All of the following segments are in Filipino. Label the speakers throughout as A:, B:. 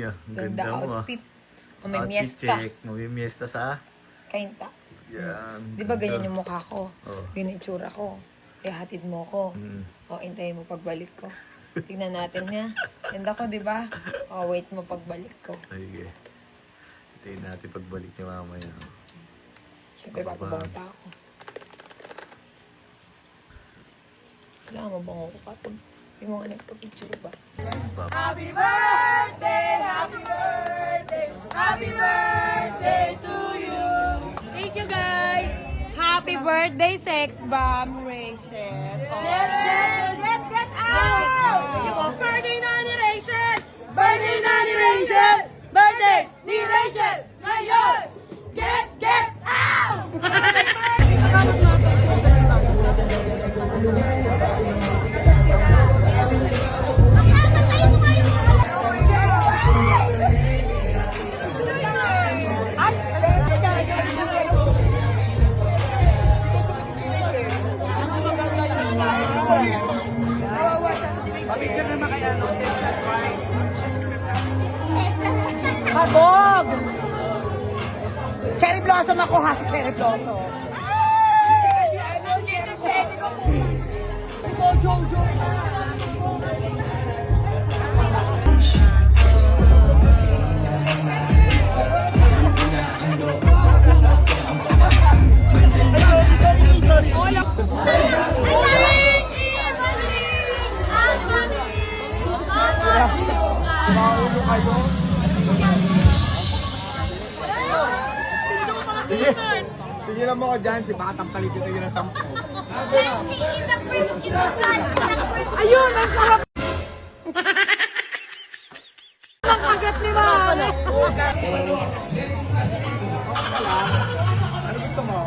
A: niyo. Ang
B: Ganda
A: ganda mo.
B: outfit. O may
A: Outfit
B: miesta.
A: check. May miesta sa?
B: Kainta.
A: Yan.
B: Di ba
A: ganda.
B: ganyan yung mukha ko?
A: Oo.
B: Ganyan yung tsura ko. Hatid mo ko.
A: Mm.
B: O, intayin mo pagbalik ko. Tingnan natin nga. Ganda ko, di ba? O, wait mo pagbalik ko.
A: Sige. Hintayin natin pagbalik niya mamaya.
B: Siyempre, papabangunta ako. Kailangan mabango ko kapag yung mga nagpa-picture ba?
C: Happy birthday, happy birthday, happy birthday to you. Thank you guys. Happy birthday, Sex Bomb Rachel. Get out! Birthday na ni Rachel! Birthday na ni Rachel! Birthday ni Rachel! Ngayon! Get out!
D: Habog! Cherry blossom ako ha, si cherry blossom.
E: Tigilan mo ko dyan, si Batang Paligid na yun ang 10.
C: Ayun, ang sarap! Ang kagat ni Mami!
E: Ano gusto mo?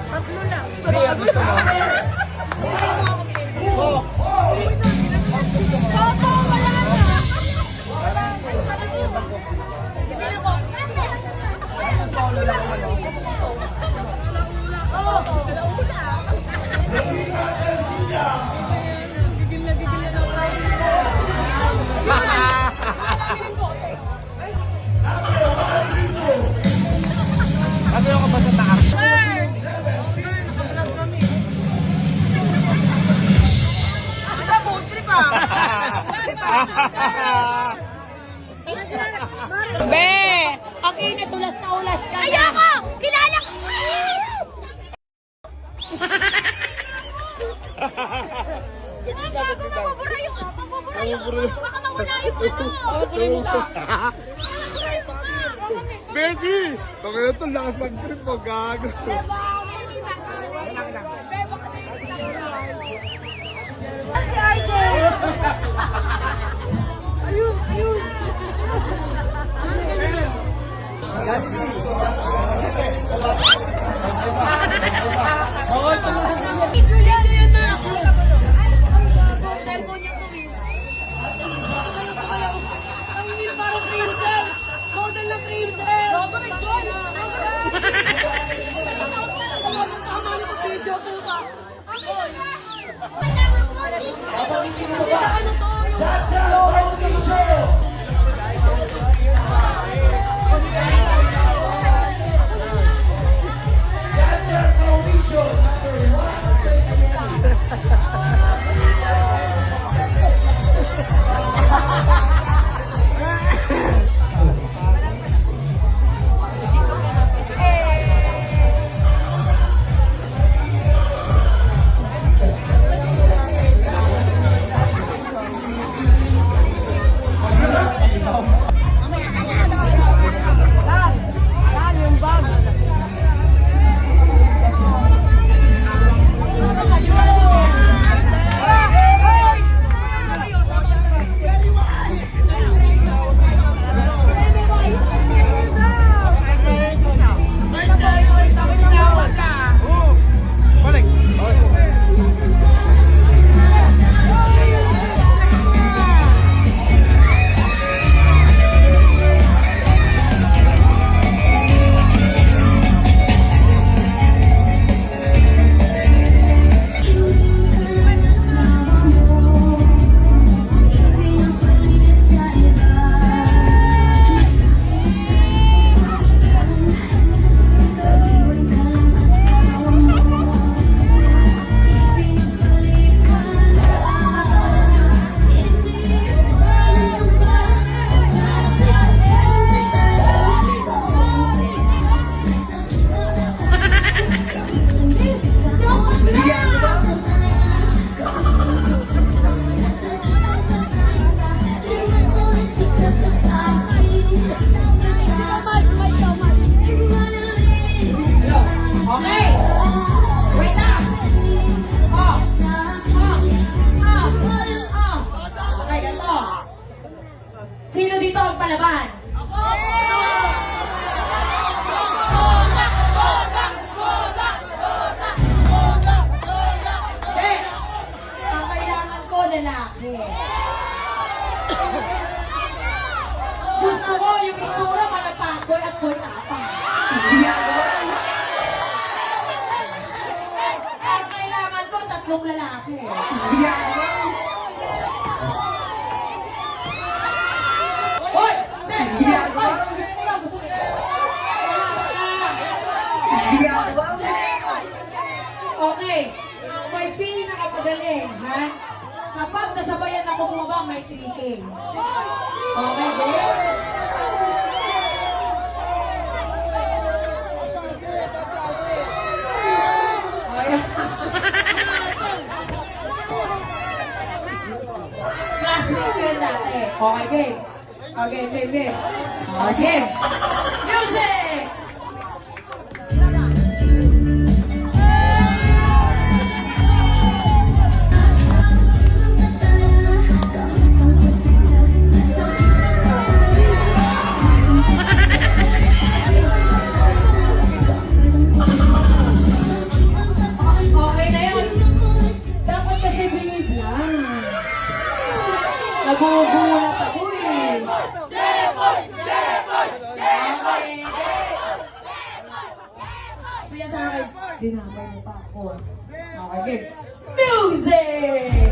C: Tatlo lang.
E: Ano gusto mo?
C: Toto, wala na! Bibili ko.
E: Ano yung kabasa taas?
C: Be, ang init, ulas na ulas ka. Ayoko! Kilala ko! Ang bago, mabubura yung mabubura yung baka mawala yung
E: Beji! Pag ito, lakas mag-trip mo, gago.
C: Ayun, ayun. Ako!
F: Sino dito ang palaban? Hindi. Ang kailangan ko, lalaki. Gusto ko yung itsura malatakboy at boy tapang. Ang kailangan ko, 3 lalaki. Hoy! Hindi! Hoy! Ikaw, gusto mo? Okay. Ang may pinakamagaling, ha? Kapag nasabayan ako bumaba, may 3K. Okay, babe? Classmate ko yun dati. Okay, babe. Okay, babe. Okay. Music! Okay na yun. Dapat kasi believe lang. Nagugulat ako eh. Okay. Kaya sa akin, dinamay mo pa ako. Okay, game. Music!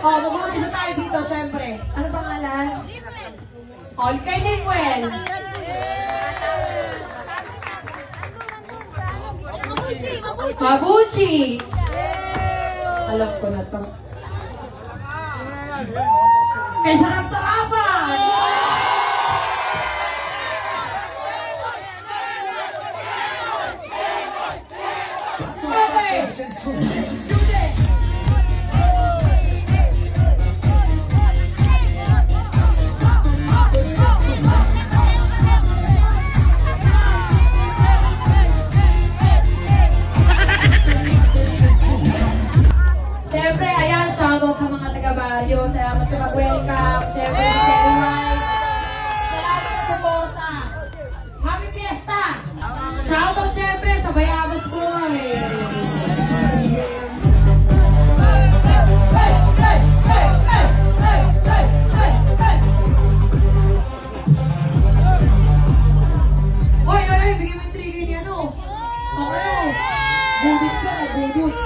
F: Oh, mag-umpisa tayo dito, syempre. Ano pangalan? All kay Linwell. Mabuchi. Alam ko na to. Kay sarap-sarapan. Okay. Siyempre, ayan, shoutout sa mga taga-baryo. Salamat sa mag-welcome. Siyempre, si Cherry White. Salamat sa suporta. Happy Fiesta! Shoutout siyempre sa Bayabas Boy. Oy, bigyan mo yung 3K niya, no? Ako, budits yan, budits.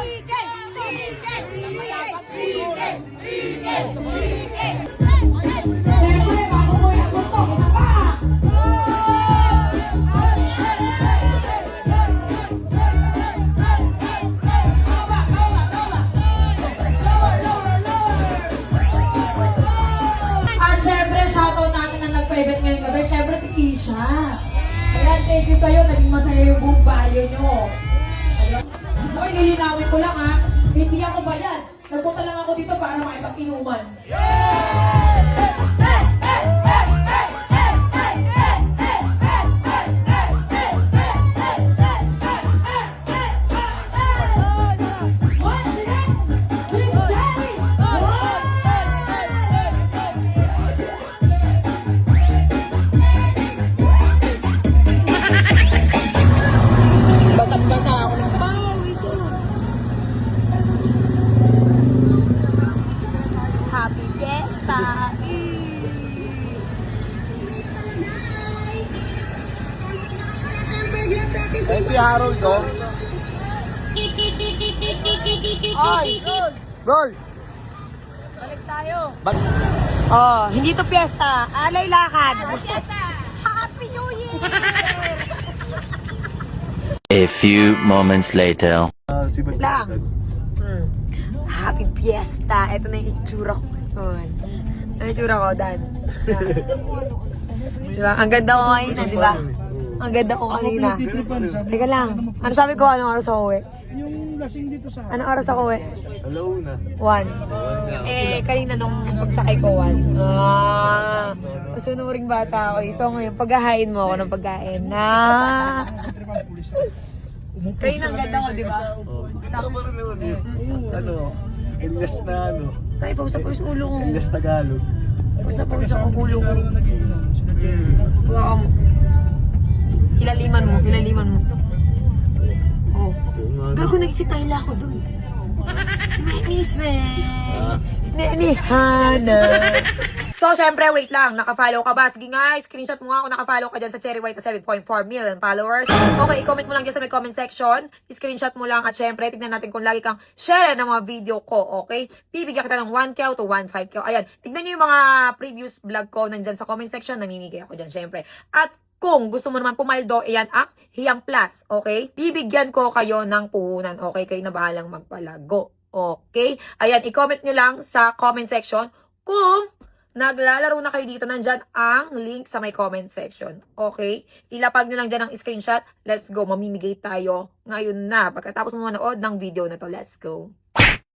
F: Siyempre, bago mo yung gusto, isa pa! At syempre, shoutout natin na nag-private ngayong gabi. Syempre, si Keisha. Ayan, thank you sa'yo. Naging masaya yung buong baryo nyo. Hoy, lilinawin ko lang ha. Hindi ako bayad. Nagpunta lang ako dito para makipag-inuman. Basang-basa ako ng pawis.
D: Happy Fiesta!
E: Eh, si Harold, oh.
D: Oy, gold!
E: Roll!
D: Balik tayo.
F: Oh, hindi to piyesta. Alay lakad.
D: Happy New Year!
G: few moments later.
A: Si Bad
B: Lang. Happy Fiesta. Ito na yung itsura ko ngayon. Ano yung itsura ko, Dan? Diba? Ang ganda ko kanina, di ba? Ang ganda ko kanina. Teka lang. Ano sabi ko? Anong oras ako uwi?
E: Yung lasing dito sa
B: Anong oras ako uwi?
A: Hello na.
B: 1. Kanina nung pagsakay ko, 1. Sunuring bata ako. So ngayon, paghahain mo ako ng pagkain. Kanina ang ganda ko, di ba?
A: Tama rin naman yun. Ano? Elias na ano?
B: Tayo, pausap-us ulo ko.
A: Elias Tagalog.
B: Pausap-usap ang ulo ko. Hawakan mo. Ilaliman mo. Oh. Gago, nagsitayla ako dun. Nenihana. So, syempre, wait lang. Naka-follow ka ba? Sige nga, screenshot mo nga kung naka-follow ka dyan sa Cherry White na 7.4 million followers. Okay, i-comment mo lang dyan sa may comment section. Screenshot mo lang at syempre, tignan natin kung lagi kang share ng mga video ko, okay? Bibigyan kita ng 1K to 1.5K. Ayan, tignan nyo yung mga previous vlog ko nandyan sa comment section. Namimigay ako dyan, syempre. At kung gusto mo naman pumaldo, ayan ang Hiyang Plus, okay? Bibigyan ko kayo ng puhunan, okay? Kayo na bahalang magpalago, okay? Ayan, i-comment nyo lang sa comment section kung naglalaro na kayo dito, nandyan ang link sa my comment section. Okay? Ilapag nyo lang dyan ang screenshot. Let's go. Mamimigay tayo ngayon na. Pagkatapos mo manood ng video na to, let's go.